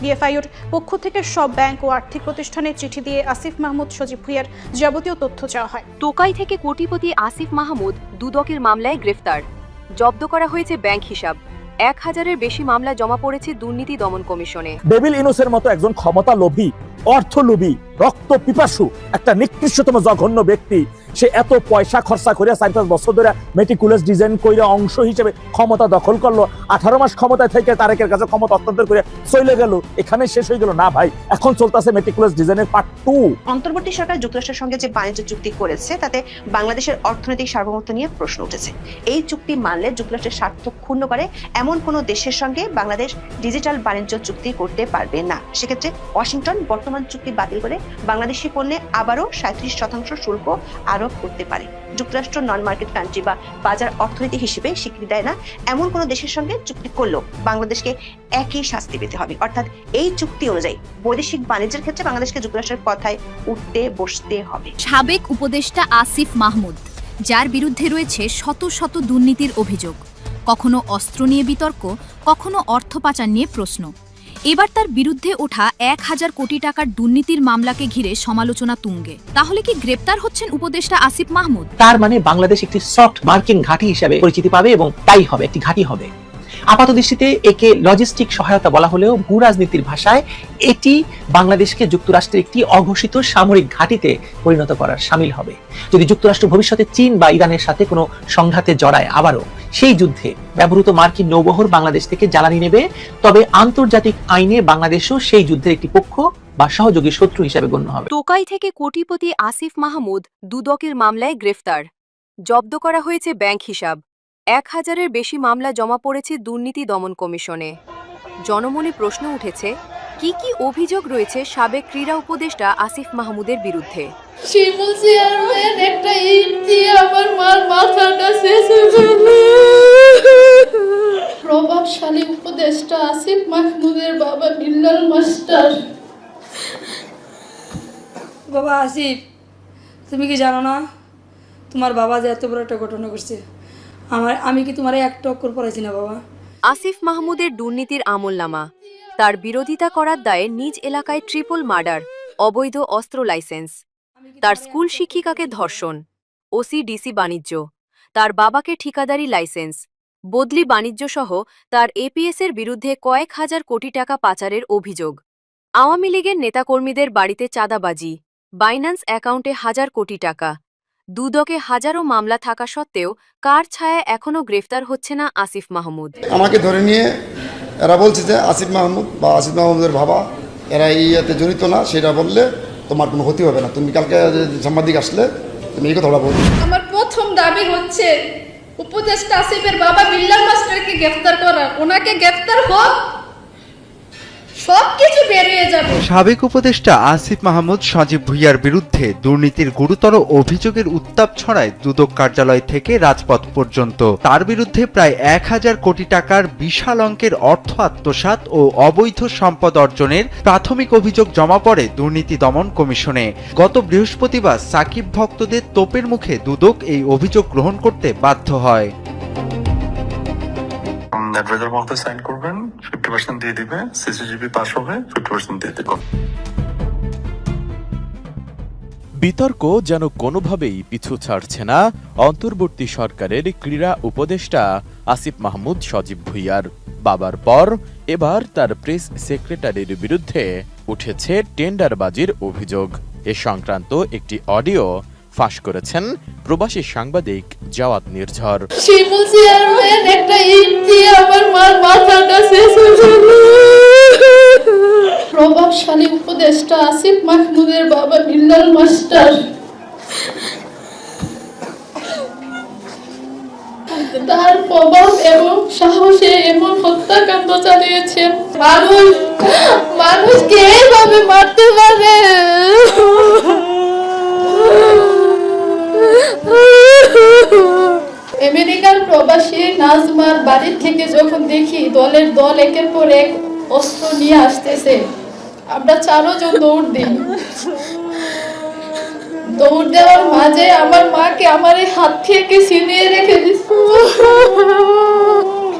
ডিএফআইউর পক্ষ থেকে সব ব্যাংক ও আর্থিক প্রতিষ্ঠানে চিঠি দিয়ে আসিফ মাহমুদ সজীব ভুঁইয়ার যাবতীয় তথ্য চাওয়া হয়। টোকাই থেকে কোটিপতি আসিফ মাহমুদ দুদকের মামলায় গ্রেফতার। জব্দ করা হয়েছে ব্যাংক হিসাব। 1000-এর বেশি মামলা জমা পড়েছে দুর্নীতি দমন কমিশনে। ডেভিল ইনুসের মতো একজন ক্ষমতা লোভী, অর্থ লোভী, রক্ত পিপাসু একটা নিকৃষ্টতম জঘন্য ব্যক্তি, সে এত পয়সা খরচা করে 4-5 বছর ধরে মেটিকুলাস ডিজাইন করে অংশ হিসেবে ক্ষমতা দখল করলো। 18 মাস ক্ষমতায় থেকে তারেকের কাছে ক্ষমতা হস্তান্তর করে চলে গেল, এখানে শেষ হয়ে গেল না ভাই। এখন চলতেছে মেটিকুলাস ডিজাইনের পার্ট 2। অন্তর্বর্তী সরকার যুক্তরাষ্ট্রের সঙ্গে যে বাণিজ্য চুক্তি করেছে তাতে বাংলাদেশের অর্থনৈতিক সার্বভৌমত্ব নিয়ে প্রশ্ন উঠেছে। এই চুক্তি মানলে যুক্তরাষ্ট্রের স্বার্থ ক্ষুণ্ণ করে এমন কোনো দেশের সঙ্গে বাংলাদেশ ডিজিটাল বাণিজ্য চুক্তি করতে পারবে না। সেক্ষেত্রে ওয়াশিংটন বর্তমান চুক্তি বাতিল করে বাংলাদেশি পণ্যে আবারও 37% শুল্ক আরোপ করতে পারে। যুক্তরাষ্ট্র নন মার্কেট কান্ট্রি বা বাজার অর্থনীতি হিসেবে স্বীকৃতি দেয় না এমন কোনো দেশের সঙ্গে চুক্তি করলেও বাংলাদেশকে একই শাস্তি পেতে হবে। অর্থাৎ এই চুক্তি অনুযায়ী বৈদেশিক বাণিজ্যের ক্ষেত্রে বাংলাদেশকে যুক্তরাষ্ট্রের কথায় উঠতে বসতে হবে। সাবেক উপদেষ্টা আসিফ মাহমুদ, যার বিরুদ্ধে রয়েছে শত শত দুর্নীতির অভিযোগ, কখনো অস্ত্র নিয়ে বিতর্ক, কখনো অর্থ পাচার নিয়ে প্রশ্ন। এবার তার বিরুদ্ধে ওঠা 1000 কোটি টাকার দুর্নীতির মামলাকে ঘিরে সমালোচনা তুঙ্গে। তাহলে কি গ্রেপ্তার হচ্ছেন উপদেষ্টা আসিফ মাহমুদ? তার মানে বাংলাদেশ একটি সফট মার্কিন ঘাঁটি হিসেবে পরিচিতি পাবে, এবং তাই হবে, একটি ঘাঁটি হবে। আপাত দৃষ্টিতে একে লজিস্টিক সহায়তা বলা হলেও ভূ রাজনীতির ভাষায় এটি বাংলাদেশকে যুক্তরাষ্ট্রের একটি অঘোষিত সামরিক ঘাঁটিতে পরিণত করার শামিল হবে। যদি যুক্তরাষ্ট্র ভবিষ্যতে চীন বা ইরানের সাথে কোনো সংঘাতে জড়ায়, আবারও সেই যুদ্ধে ব্যবহৃত মার্কিন নৌবহর বাংলাদেশ থেকে জ্বালানি নেবে, তবে আন্তর্জাতিক আইনে বাংলাদেশও সেই যুদ্ধের একটি পক্ষ বা সহযোগী শত্রু হিসেবে গণ্য হবে। টোকাই থেকে কোটিপতি আসিফ মাহমুদ দুদকের মামলায় গ্রেফতার। জব্দ করা হয়েছে ব্যাংক হিসাব। 1000-এর বেশি মামলা জমা পড়েছে দুর্নীতি দমন কমিশনে। জনমনে প্রশ্ন উঠেছে, কি কি অভিযোগ রয়েছে সাবেক ক্রীড়া উপদেষ্টা আসিফ মাহমুদের বিরুদ্ধে? শিমুল চেয়ারম্যান একটা ইট দিয়ে আমার মার মাথাটা শেষে ফেলে। প্রভাবশালী উপদেষ্টা আসিফ মাহমুদের বাবা বিল্লাল মাস্টার। বাবা আসিফ, তুমি কি জানো না তোমার বাবা যে এত বড় একটা ঘটনা করছে? আমি কি তোমার একটা অক্ষর পড়াইছি না বাবা? আসিফ মাহমুদের দুর্নীতির আমলনামা। তার বিরোধিতা করার দায়ে নিজ এলাকায় ট্রিপল মার্ডার, অবৈধ অস্ত্র লাইসেন্স, তার স্কুল শিক্ষিকাকে ধর্ষণ, ওসিডিসি বাণিজ্য, তার বাবাকে ঠিকাদারি লাইসেন্স, বদলি বাণিজ্য সহ তার এপিএসের বিরুদ্ধে কয়েক হাজার কোটি টাকা পাচারের অভিযোগ। আওয়ামী লীগের নেতাকর্মীদের বাড়িতে চাঁদাবাজি, বাইন্যান্স অ্যাকাউন্টে 1000 কোটি টাকা। দুদকে হাজারো মামলা থাকা সত্ত্বেও কার ছায়া এখনো গ্রেফতার হচ্ছে না আসিফ মাহমুদ? আমাকে ধরে নিয়ে এরা বলছে যে আসিফ মাহমুদ বা আসিফ মাহমুদের বাবা এরা ইয়েতে জড়িত না, সেটা বললে তোমার কোনো ক্ষতি হবে না। তুমি কালকে সাংবাদিক আসলে তুমি এই কথাটা বলবে। আমার প্রথম দাবি হচ্ছে উপদেষ্টা আসিফের বাবা বিল্লাল মাস্টারকে গ্রেফতার করা। ওনাকে গ্রেফতার হোক, সবকিছু বেরিয়ে যাবে। সাবেক উপদেষ্টা আসিফ মাহমুদ সজীব ভুঁইয়ার বিরুদ্ধে দুর্নীতির গুরুতর অভিযোগের উত্তাপ ছড়ায় দুদক কার্যালয় থেকে রাজপথ পর্যন্ত। তার বিরুদ্ধে প্রায় 1000 কোটি টাকার বিশাল অঙ্কের অর্থ আত্মসাৎ ও অবৈধ সম্পদ অর্জনের প্রাথমিক অভিযোগ জমা পড়ে দুর্নীতি দমন কমিশনে। গত বৃহস্পতিবার সাকিব ভক্তদের তোপের মুখে দুদক এই অভিযোগ গ্রহণ করতে বাধ্য হয়। অ্যাডভাইজার মহোদয় সাইন করবেন, 50% দিয়ে দিবে, সিসিজিবি পাস হবে, 50% দিয়ে দেব। বিতর্ক যেন কোনোভাবেই পিছু ছাড়ছে না অন্তর্বর্তী সরকারের ক্রীড়া উপদেষ্টা আসিফ মাহমুদ সজীব ভুঁইয়ার। বাবার পর এবার তার প্রেস সেক্রেটারির বিরুদ্ধে উঠেছে টেন্ডারবাজির অভিযোগ। এ সংক্রান্ত একটি অডিও ফাঁস করেছেন প্রবাসী সাংবাদিক জাওয়াত নির্ঝর। শিমুল চেয়ারম্যান একটা ইট দিয়ে আমার মার মাথাটা শেষে ফেলে। প্রভাবশালী উপদেষ্টা আসিফ মাহমুদের বাবা বিল্লাল মাস্টার তার প্রভাব এবং সাহসে এমন হত্যাকাণ্ড চালিয়েছেন। মানুষকে এইভাবে মারতে পারে? আমেরিকার প্রবাসী নাজমার বাড়ি থেকে যখন দেখি দলের দল একের পর এক অস্ত্র নিয়ে আসতেছে, আমরা 4 জন দৌড় দিই। দৌড় দেওয়ার মাঝে আমার মাকে আমার এই হাত থেকে ছিনিয়ে রেখে দিচ্ছে।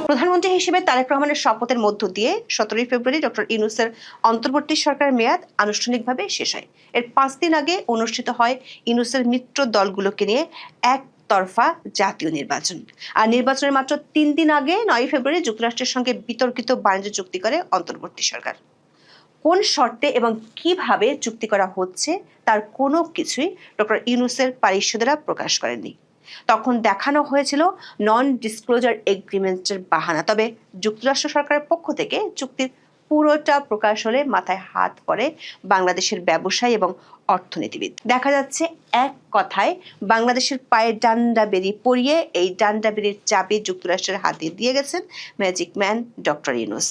প্রধানমন্ত্রী হিসেবে তারেক রহমানের শপথের মধ্য দিয়ে 17 ফেব্রুয়ারি ডক্টর ইউনূসের অন্তর্বর্তী সরকারের মেয়াদ আনুষ্ঠানিকভাবে শেষ হয়। এর 5 দিন আগে অনুষ্ঠিত হয় ইউনূসের মিত্র দলগুলোকে নিয়ে একতরফা জাতীয় নির্বাচন। আর নির্বাচনের মাত্র 3 দিন আগে 9 ফেব্রুয়ারি যুক্তরাষ্ট্রের সঙ্গে বিতর্কিত বাণিজ্য চুক্তি করে অন্তর্বর্তী সরকার। কোন শর্তে এবং কিভাবে চুক্তি করা হচ্ছে তার কোনো কিছুই ডক্টর ইউনূসের পারিষদেরা প্রকাশ করেননি। তখন দেখানো হয়েছিল নন ডিসক্লোজার এগ্রিমেন্টের বাহানা। তবে যুক্তরাষ্ট্র সরকারের পক্ষ থেকে চুক্তির পুরোটা প্রকাশ হলে মাথায় হাত পড়ে বাংলাদেশের ব্যবসায়ী এবং অর্থনীতিবিদ। দেখা যাচ্ছে এক কথায় বাংলাদেশের পায়ে ডান্ডা বেরি পরিয়ে এই ডান্ডা বেরির চাবি যুক্তরাষ্ট্রের হাতে দিয়ে গেছেন ম্যাজিক ম্যান ডক্টর ইউনূস।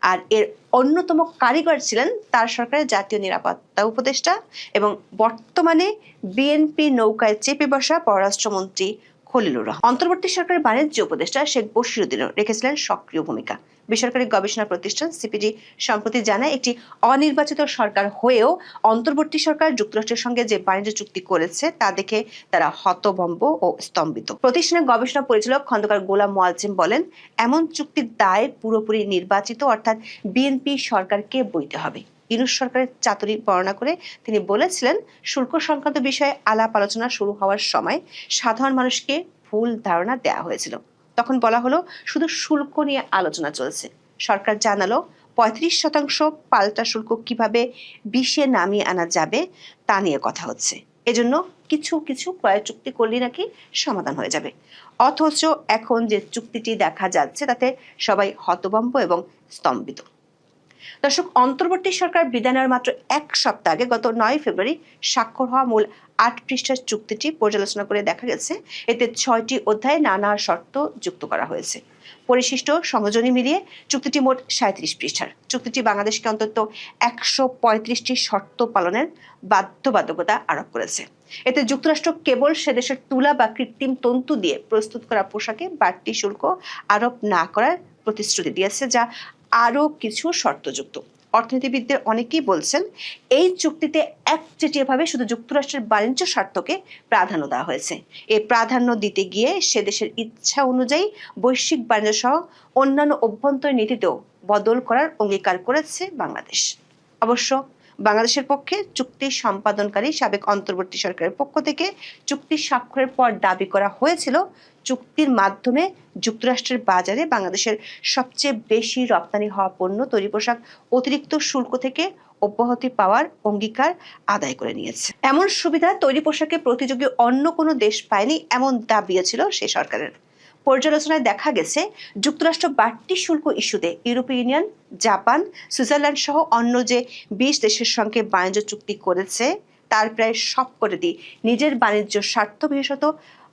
আর এর অন্যতম কারিগর ছিলেন তার সরকারের জাতীয় নিরাপত্তা উপদেষ্টা এবং বর্তমানে বিএনপি নৌকায় চেপে বসা পররাষ্ট্রমন্ত্রী খলিলুর রহমান। অন্তর্বর্তী সরকারের বাণিজ্য উপদেষ্টা শেখ বশিরউদ্দিনও রেখেছিলেন সক্রিয় ভূমিকা। বেসরকারি গবেষণা প্রতিষ্ঠান সিপিডি সম্প্রতি জানায়, একটি অনির্বাচিত সরকার হয়েও অন্তর্বর্তী সরকার যুক্তরাষ্ট্রের সঙ্গে যে বাণিজ্য চুক্তি করেছে তা দেখে তারা হতভম্ব ও স্তম্ভিত। প্রতিষ্ঠানের গবেষণা পরিচালক খন্দকার গোলাম মোয়াজ্জেম বলেন, এমন চুক্তির দায় পুরোপুরি নির্বাচিত অর্থাৎ বিএনপি সরকারকে বইতে হবে। ইউনূস সরকারের চাতুরি বর্ণনা করে তিনি বলেছিলেন, শুল্ক সংক্রান্ত বিষয়ে আলাপ আলোচনা শুরু হওয়ার সময় সাধারণ মানুষকে ভুল ধারণা দেওয়া হয়েছিল। তখন বলা হলো শুধু শুল্ক নিয়ে আলোচনা চলছে। সরকার জানালো 35% পাল্টা শুল্ক কিভাবে 20-এ নামিয়ে আনা যাবে তা নিয়ে কথা হচ্ছে। এজন্য কিছু কিছু ক্রয় চুক্তি করলে নাকি সমাধান হয়ে যাবে। অথচ এখন যে চুক্তিটি দেখা যাচ্ছে তাতে সবাই হতভম্ব এবং স্তম্ভিত। দর্শক, অন্তর্বর্তী সরকার বিদায় নেওয়ার মাত্র 1 সপ্তাহ আগে গত 9 ফেব্রুয়ারি স্বাক্ষর হওয়া মূল 8 পৃষ্ঠার চুক্তিটি পর্যালোচনা করে দেখা গেছে এতে 6টি অধ্যায়ে নানা শর্ত যুক্ত করা হয়েছে। পরিশিষ্ট সংযোজনী মিলিয়ে চুক্তিটি মোট 37 পৃষ্ঠার। চুক্তিটি বাংলাদেশকে অন্তত 135টি শর্ত পালনের বাধ্যবাধকতা আরোপ করেছে। এতে যুক্তরাষ্ট্র কেবল সে দেশের তুলা বা কৃত্রিম তন্তু দিয়ে প্রস্তুত করা পোশাকে বাড়তি শুল্ক আরোপ না করার প্রতিশ্রুতি দিয়েছে, যা আরও কিছু শর্তযুক্ত। অর্থনীতিবিদদের অনেকেই বলছেন, এই চুক্তিতে একচেটিয়াভাবে শুধু যুক্তরাষ্ট্রের বাণিজ্য স্বার্থকে প্রাধান্য দেওয়া হয়েছে। এই প্রাধান্য দিতে গিয়ে সে দেশের ইচ্ছা অনুযায়ী বৈশ্বিক বাণিজ্য সহ অন্যান্য অভ্যন্তরীণ নীতিতেও বদল করার অঙ্গীকার করেছে বাংলাদেশ। অবশ্য বাংলাদেশের পক্ষে চুক্তি সম্পাদনকারী সাবেক অন্তর্বর্তী সরকারের পক্ষ থেকে চুক্তি স্বাক্ষরের পর দাবি করা হয়েছিল, চুক্তির মাধ্যমে যুক্তরাষ্ট্রের বাজারে বাংলাদেশের সবচেয়ে বেশি রপ্তানি হওয়া পণ্য তৈরি পোশাক অতিরিক্ত শুল্ক থেকে অব্যাহতি পাওয়ার অঙ্গীকার আদায় করে নিয়েছে। এমন সুবিধা তৈরি পোশাকে প্রতিযোগী অন্য কোনো দেশ পায়নি, এমন দাবিও ছিল সেই সরকারের। পর্যালোচনায় দেখা গেছে যুক্তরাষ্ট্র বাড়তি শুল্ক ইস্যুতে ইউরোপীয় ইউনিয়ন, জাপান, সুইজারল্যান্ড সহ অন্য যে 20 দেশের সঙ্গে বাণিজ্য চুক্তি করেছে তার প্রায় সবকটি নিজের বাণিজ্য স্বার্থ, বিশেষত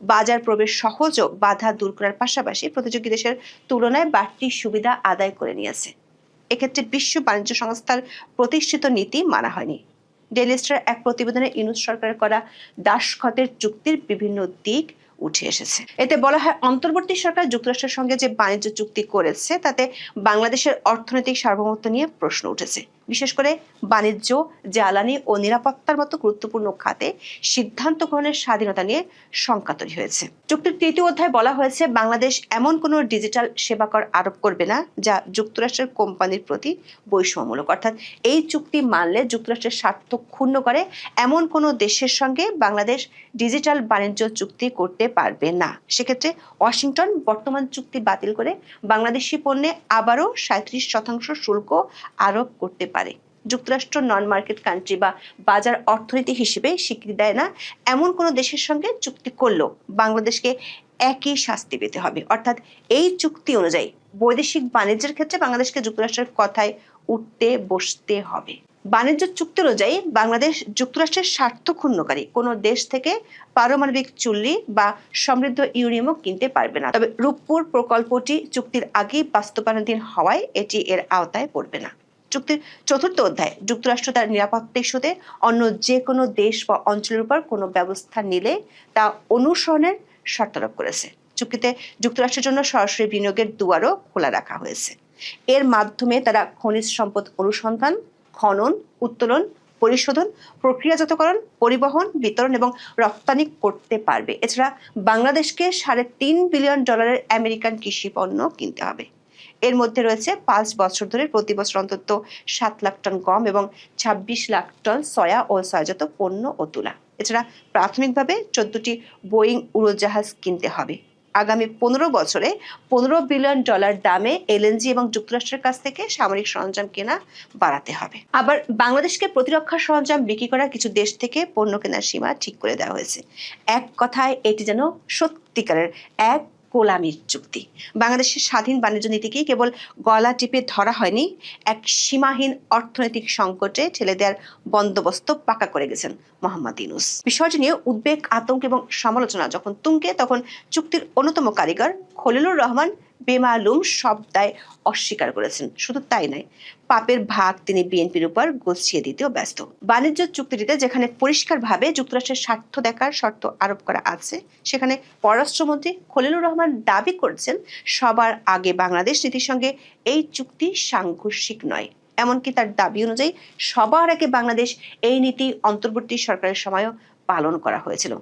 বাজার প্রবেশ সহজ ও বাধা দূর করার পাশাপাশি প্রতিযোগী দেশের তুলনায় বাড়তি সুবিধা আদায় করে নিয়েছে। এক্ষেত্রে বিশ্ব বাণিজ্য সংস্থার প্রতিষ্ঠিত নীতি মানা হয়নি। ডেইলি স্টার এক প্রতিবেদনে ইউনূস সরকারের করা দাসখতের চুক্তির বিভিন্ন দিক উঠে এসেছে। এতে বলা হয়, অন্তর্বর্তী সরকার যুক্তরাষ্ট্রের সঙ্গে যে বাণিজ্য চুক্তি করেছে তাতে বাংলাদেশের অর্থনৈতিক সার্বভৌমত্ব নিয়ে প্রশ্ন উঠেছে। বিশেষ করে বাণিজ্য, জ্বালানি ও নিরাপত্তার মতো গুরুত্বপূর্ণ খাতে সিদ্ধান্ত গ্রহণের স্বাধীনতা নিয়ে শঙ্কা তৈরি হয়েছে। চুক্তির 3য় অধ্যায়ে বলা হয়েছে, বাংলাদেশ এমন কোনো ডিজিটাল সেবা কর আরোপ করবে না যা যুক্তরাষ্ট্রের কোম্পানির প্রতি বৈষম্যমূলক। অর্থাৎ এই চুক্তি মানলে যুক্তরাষ্ট্রের স্বার্থ ক্ষুণ্ণ করে এমন কোনো দেশের সঙ্গে বাংলাদেশ ডিজিটাল বাণিজ্য চুক্তি করতে পারবে না। সেক্ষেত্রে ওয়াশিংটন বর্তমান চুক্তি বাতিল করে বাংলাদেশি পণ্যে আবারও 37% শুল্ক আরোপ করতে পারে। যুক্তরাষ্ট্র নন মার্কেট কান্ট্রি বা বাজার অর্থনীতি হিসেবে স্বীকৃতি দেয় না এমন কোনো দেশের সঙ্গে চুক্তি করলেও বাংলাদেশকে একই শাস্তি পেতে হবে। অর্থাৎ এই চুক্তি অনুযায়ী বৈদেশিক বাণিজ্যের ক্ষেত্রে বাংলাদেশকে যুক্তরাষ্ট্রের কথায় উঠতে বসতে হবে। বাণিজ্য চুক্তি অনুযায়ী বাংলাদেশ যুক্তরাষ্ট্রের স্বার্থ ক্ষুণ্ণকারী কোনো দেশ থেকে পারমাণবিক চুল্লি বা সমৃদ্ধ ইউরেনিয়ামও কিনতে পারবে না। তবে রূপপুর প্রকল্পটি চুক্তির আগেই বাস্তবায়নাধীন হওয়ায় এটি এর আওতায় পড়বে না। চুক্তির 4র্থ অধ্যায় যুক্তরাষ্ট্র তার নিরাপত্তা ইস্যুতে অন্য যে কোনো দেশ বা অঞ্চলের উপর কোনো ব্যবস্থা নিলে তা অনুসরণের শর্ত আরোপ করেছে। চুক্তিতে যুক্তরাষ্ট্রের জন্য সরাসরি বিনিয়োগের দুয়ারও খোলা রাখা হয়েছে। এর মাধ্যমে তারা খনিজ সম্পদ অনুসন্ধান, খনন, উত্তোলন, পরিশোধন, প্রক্রিয়াজাতকরণ, পরিবহন, বিতরণ এবং রপ্তানি করতে পারবে। এছাড়া বাংলাদেশকে $3.5 বিলিয়ন আমেরিকান কৃষি পণ্য কিনতে হবে। এর মধ্যে রয়েছে 5 বছর ধরে প্রতি বছর অন্তত 7 লাখ টন গম এবং 26 লাখ টন সয়া ও সয়াজাত পণ্য ও তুলা। এছাড়া প্রাথমিকভাবে 14টি বোয়িং উড়োজাহাজ কিনতে হবে। আগামী 15 বছরে $15 বিলিয়ন দামে এলএনজি এবং যুক্তরাষ্ট্রের কাছ থেকে সামরিক সরঞ্জাম কেনা বাড়াতে হবে। আবার বাংলাদেশকে প্রতিরক্ষা সরঞ্জাম বিক্রি করা কিছু দেশ থেকে পণ্য কেনার সীমা ঠিক করে দেওয়া হয়েছে। এক কথায় এটি যেন সত্যিকারের এক গোলামির চুক্তি। বাংলাদেশের স্বাধীন বাণিজ্য নীতিকে কেবল গলা টিপে ধরা হয়নি, এক সীমাহীন অর্থনৈতিক সংকটে ঠেলে দেওয়ার বন্দোবস্ত পাকা করে গেছেন মোহাম্মদ ইউনূস। বিষয়টি নিয়ে উদ্বেগ, আতঙ্ক এবং সমালোচনা যখন তুঙ্গে, তখন চুক্তির অন্যতম কারিগর খলিলুর রহমান বেমালুম সব দায় অস্বীকার করেছেন। শুধু তাই নয়, পাপের ভাগ তিনি বিএনপির উপর গছিয়ে দিতেও ব্যস্ত। বাণিজ্য চুক্তিটিতে যেখানে পরিষ্কারভাবে যুক্তরাষ্ট্রের স্বার্থ দেখার শর্ত আরোপ করা আছে, সেখানে পররাষ্ট্রমন্ত্রী খলিলুর রহমান দাবি করছেন সবার আগে বাংলাদেশ নীতির সঙ্গে এই চুক্তি সাংঘর্ষিক নয়। এমনকি তার দাবি অনুযায়ী সবার আগে বাংলাদেশ এই নীতি অন্তর্বর্তী সরকারের সময়ও পালন করা হয়েছিল।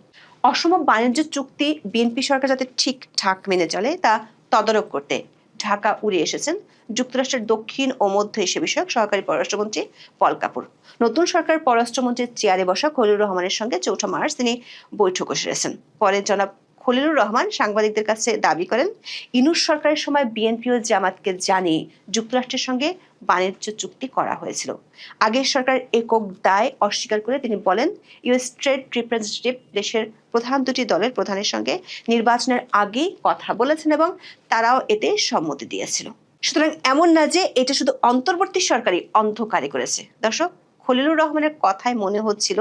অসম বাণিজ্য চুক্তি বিএনপি সরকার যাতে ঠিকঠাক মেনে চলে তা তদারক করতে ঢাকা উড়ে এসেছেন যুক্তরাষ্ট্রের দক্ষিণ ও মধ্য এশিয়া বিষয়ক সহকারী পররাষ্ট্রমন্ত্রী পল কাপুর। নতুন সরকার পররাষ্ট্রমন্ত্রীর চেয়ারে বসা খলিলুর রহমানের সঙ্গে 4 মার্চ তিনি বৈঠকে সেরেছেন। পরে জনাব খলিলুর রহমান সাংবাদিকদের কাছে দাবি করেন, ইউনূস সরকারের সময় বিএনপি ও জামাতকে জানিয়ে যুক্তরাষ্ট্রের সঙ্গে বাণিজ্য চুক্তি করা হয়েছিল। আগের সরকার একক দায় অস্বীকার করে তিনি বলেন, ইউএস ট্রেড রিপ্রেজেন্টেটিভ দেশের প্রধান দুটি দলের প্রধানের সঙ্গে নির্বাচনের আগেই কথা বলেছেন এবং তারাও এতে সম্মতি দিয়েছিল। সুতরাং এমন না যে এটা শুধু অন্তর্বর্তী সরকারই অন্ধকারে করেছে। দর্শক, খলিলুর রহমানের কথায় মনে হচ্ছিল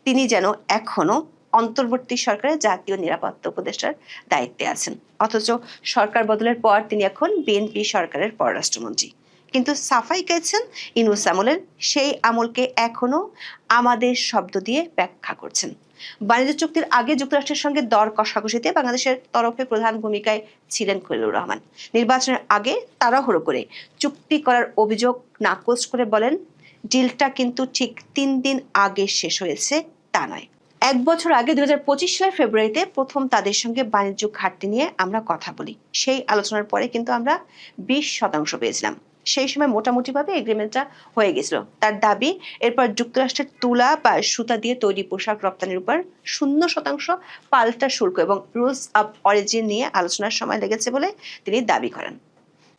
তিনি যেন এখনো অন্তর্বর্তী সরকারের জাতীয় নিরাপত্তা উপদেষ্টার দায়িত্বে আছেন, অথচ সরকার বদলের পর তিনি এখন বিএনপি সরকারের পররাষ্ট্রমন্ত্রী। কিন্তু সাফাই গেছেন ইউনূস আমলের সেই আমলকে এখনো আমাদের শব্দ দিয়ে ব্যাখ্যা করছেন। বাণিজ্য চুক্তির আগে যুক্তরাষ্ট্রের সঙ্গে দর কষাকষিতে বাংলাদেশের তরফে প্রধান ভূমিকায় ছিলেন খলিলুর রহমান। নির্বাচনের আগে তাড়াহুড়ো করে চুক্তি করার অভিযোগ নাকচ করে বলেন, ডিলটা কিন্তু ঠিক 3 দিন আগে শেষ হয়েছে তা নয়। 1 বছর আগে 2025 সালের ফেব্রুয়ারিতে প্রথম তাদের সঙ্গে বাণিজ্য ঘাটতি নিয়ে আমরা কথা বলি। সেই আলোচনার পরে কিন্তু আমরা 20% পেয়েছিলাম। সেই সময় মোটামুটিভাবে এগ্রিমেন্টটা হয়ে গেছিল। তার দাবি, এরপর যুক্তরাষ্ট্রের তুলা বা সুতা দিয়ে তৈরি পোশাক রপ্তানির উপর 0% পাল্টা শুল্ক এবং রুলস অব অরিজিন নিয়ে আলোচনার সময় লেগেছে বলে তিনি দাবি করেন।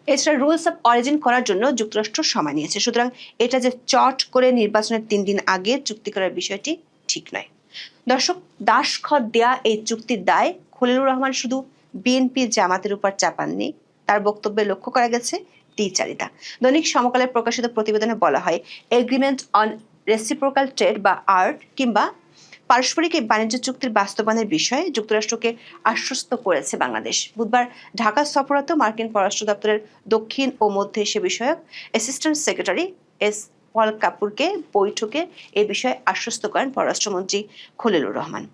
এছাড়া রুলস অব অরিজিন করার জন্য যুক্তরাষ্ট্র সময় নিয়েছে। সুতরাং এটা যে চট করে নির্বাচনের 3 দিন আগে চুক্তি করার বিষয়টি ঠিক নয়। দর্শক, দাসখত দেয়া এই চুক্তির দায় খলিলুর রহমান শুধু বিএনপি জামাতের উপর চাপাননি, তার বক্তব্যে লক্ষ্য করা গেছে দ্বিচারিতা। দৈনিক সমকালে প্রকাশিত প্রতিবেদনে বলা হয়, এগ্রিমেন্ট অন রেসিপ্রোকাল ট্রেড বা আর্ট কিংবা পারস্পরিক এই বাণিজ্য চুক্তির বাস্তবায়নের বিষয়ে যুক্তরাষ্ট্রকে আশ্বস্ত করেছে বাংলাদেশ। বুধবার ঢাকা সফররত মার্কিন পররাষ্ট্র দপ্তরের দক্ষিণ ও মধ্য এশিয়া বিষয়ক অ্যাসিস্ট্যান্ট সেক্রেটারি পল কাপুরকে বৈঠকে এ বিষয়ে আশ্বস্ত করেন পররাষ্ট্রমন্ত্রী খলিলুর রহমান।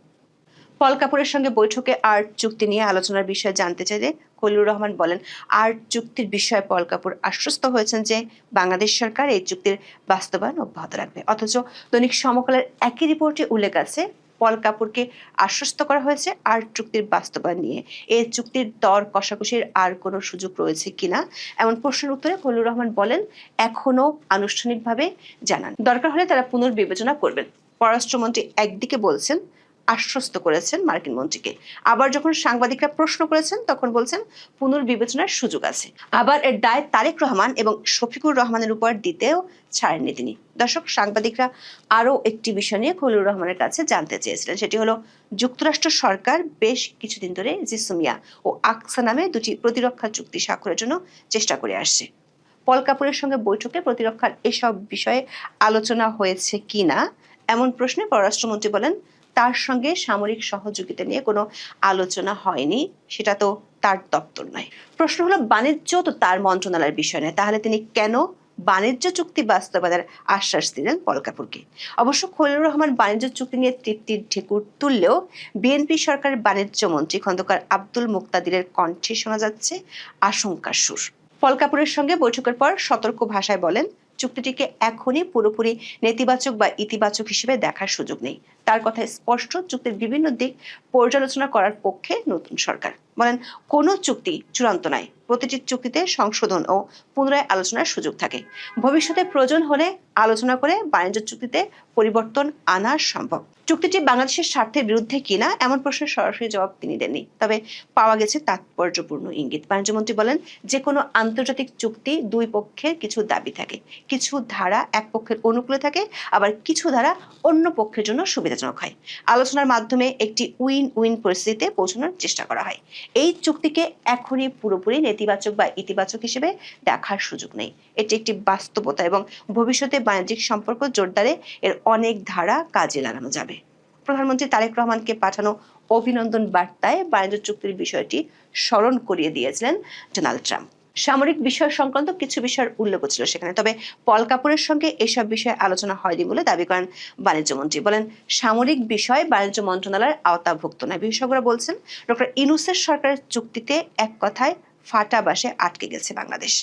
পল কাপুরের সঙ্গে বৈঠকে আর্ট চুক্তি নিয়ে আলোচনার বিষয়ে জানতে চাইলে খলিলুর রহমান বলেন, আর্ট চুক্তির বিষয়ে পল কাপুর আশ্বস্ত হয়েছেন যে বাংলাদেশ সরকার এই চুক্তির বাস্তবায়ন অব্যাহত রাখবে। অথচ দৈনিক সমকালের একই রিপোর্টে উল্লেখ আছে, পল কাপুরকে আশ্বস্ত করা হয়েছে আর্ট চুক্তির বাস্তবায়ন নিয়ে। এই চুক্তির দর কষাকষির আর কোনো সুযোগ রয়েছে কিনা এমন প্রশ্নের উত্তরে খলিলুর রহমান বলেন, এখনো আনুষ্ঠানিকভাবে জানান, দরকার হলে তারা পুনর্বিবেচনা করবেন। পররাষ্ট্রমন্ত্রী একদিকে বলছেন, আশ্বস্ত করেছেন মার্কিন মন্ত্রীকে, আবার যখন সাংবাদিকরা প্রশ্ন করেছেন তখন বলছেন পুনর্বিবেচনার সুযোগ আছে। আবার এর দায় তারেক রহমান এবং শফিকুর রহমানের উপর দিতেও ছাড়েননি তিনি। দর্শক, সাংবাদিকরা আরও একটি বিষয় নিয়ে খলিলুর রহমানের কাছে জানতে চেয়েছিলেন, সেটি হলো যুক্তরাষ্ট্র সরকার বেশ কিছুদিন ধরে জিসুমিয়া ও আকসা নামে 2টি প্রতিরক্ষা চুক্তি স্বাক্ষরের জন্য চেষ্টা করে আসছে। পল কাপুরের সঙ্গে বৈঠকে প্রতিরক্ষার এসব বিষয়ে আলোচনা হয়েছে কিনা এমন প্রশ্নে পররাষ্ট্রমন্ত্রী বলেন, তার সঙ্গে সামরিক সহযোগিতা নিয়ে কোনো আলোচনা হয়নি, সেটা তো তার দপ্তর নয়। প্রশ্ন হলো, বাণিজ্য তো তার মন্ত্রণালয়ের বিষয় নয়, তাহলে তিনি কেন বাণিজ্য চুক্তি বাস্তবায়নের আশ্বাস দিলেন পল কাপুরকে? অবশ্য খলিলুর রহমান বাণিজ্য চুক্তি নিয়ে তৃপ্তির ঢেকুর তুললেও বিএনপি সরকারের বাণিজ্য মন্ত্রী খন্দকার আব্দুল মুক্তাদিরের কণ্ঠে শোনা যাচ্ছে আশঙ্কার সুর। পল কাপুরের সঙ্গে বৈঠকের পর সতর্ক ভাষায় বলেন, চুক্তিটিকে এখনই পুরোপুরি নেতিবাচক বা ইতিবাচক হিসেবে দেখার সুযোগ নেই। তার কথায় স্পষ্ট, চুক্তির বিভিন্ন দিক পর্যালোচনা করার পক্ষে নতুন সরকার। বলেন, কোনো চুক্তি চূড়ান্ত নয়, প্রতিটি চুক্তিতে সংশোধন ও পুনরায় আলোচনার সুযোগ থাকে। ভবিষ্যতে প্রয়োজন হলে আলোচনা করে বাণিজ্য চুক্তিতে পরিবর্তন আনা সম্ভব। চুক্তিটি বাংলাদেশের স্বার্থের বিরুদ্ধে কিনা এমন প্রশ্নের সরাসরি জবাব তিনি দেননি, তবে পাওয়া গেছে তাৎপর্যপূর্ণ ইঙ্গিত। বাণিজ্যমন্ত্রী বলেন, যে কোনো আন্তর্জাতিক চুক্তি দুই পক্ষের কিছু দাবি থাকে, কিছু ধারা এক পক্ষের অনুকূলে থাকে, আবার কিছু ধারা অন্য পক্ষের জন্য সুবিধাজনক হয়। আলোচনার মাধ্যমে একটি উইন উইন পরিস্থিতিতে পৌঁছানোর চেষ্টা করা হয়। এই চুক্তিকে এখনই পুরোপুরি নেতিবাচক বা ইতিবাচক হিসেবে দেখার সুযোগ নেই। এটি একটি বাস্তবতা এবং ভবিষ্যতে বাণিজ্যিক সম্পর্ক জোরদারে এর অনেক ধারা কাজে লাগানো যাবে। প্রধানমন্ত্রী তারেক রহমানকে পাঠানো অভিনন্দন বার্তায় বাণিজ্য চুক্তির বিষয়টি স্মরণ করিয়ে দিয়েছিলেন ডোনাল্ড ট্রাম্প। সামরিক বিষয় সংক্রান্ত কিছু বিষয়ের উল্লেখ ছিল সেখানে, তবে পল কাপুরের সঙ্গে এসব বিষয়ে আলোচনা হয়নি বলে দাবি করেন বাণিজ্যমন্ত্রী। বলেন, সামরিক বিষয় বাণিজ্য মন্ত্রণালয়ের আওতাভুক্ত নয়। বিশেষজ্ঞরা বলছেন, ডক্টর ইউনূসের সরকারের চুক্তিতে এক কথায় ফাটা বাসে আটকে গেছে বাংলাদেশ।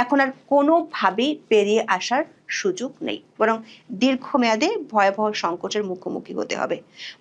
এখন আর কোনোভাবেই বেরিয়ে আসার সুযোগ নেই, বরং দীর্ঘমেয়াদে ভয়াবহ সংকটের মুখোমুখি হতে হবে।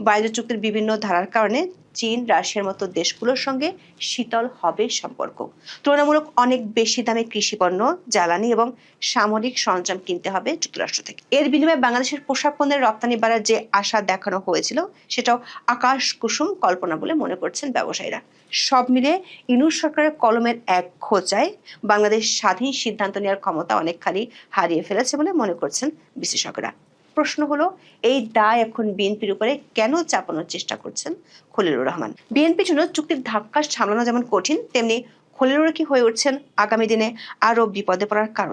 বাণিজ্য চুক্তির বিভিন্ন ধারার কারণে চীন, রাশিয়ার মতো দেশগুলোর সঙ্গে শীতল হবে সম্পর্ক। তুলনামূলক অনেক বেশি দামে কৃষিপণ্য, জ্বালানি এবং সামরিক সরঞ্জাম কিনতে হবে যুক্তরাষ্ট্র থেকে। এর বিনিময়ে বাংলাদেশের পোশাক পণ্যের রপ্তানি বাড়ার যে আশা দেখানো হয়েছিল, সেটাও আকাশ কুসুম কল্পনা বলে মনে করছেন ব্যবসায়ীরা। সব মিলিয়ে ইউনূস সরকারের কলমের এক খোঁচায় বাংলাদেশ স্বাধীন সিদ্ধান্ত নেওয়ার ক্ষমতা অনেকখানি হারিয়ে ফেলেছে বলে মনে করছেন বিশেষজ্ঞরা। প্রশ্ন হলো, এই দায় এখন বিএনপির উপরে কেন চাপানোর চেষ্টা করছেন খলিলুর রহমান? বিএনপির জন্য চুক্তির ধাক্কা সামলানো যেমন কঠিন, তেমনি খলিলুর কি হয়ে উঠছেন আগামী দিনে আরো বিপদে পড়ার কারণ।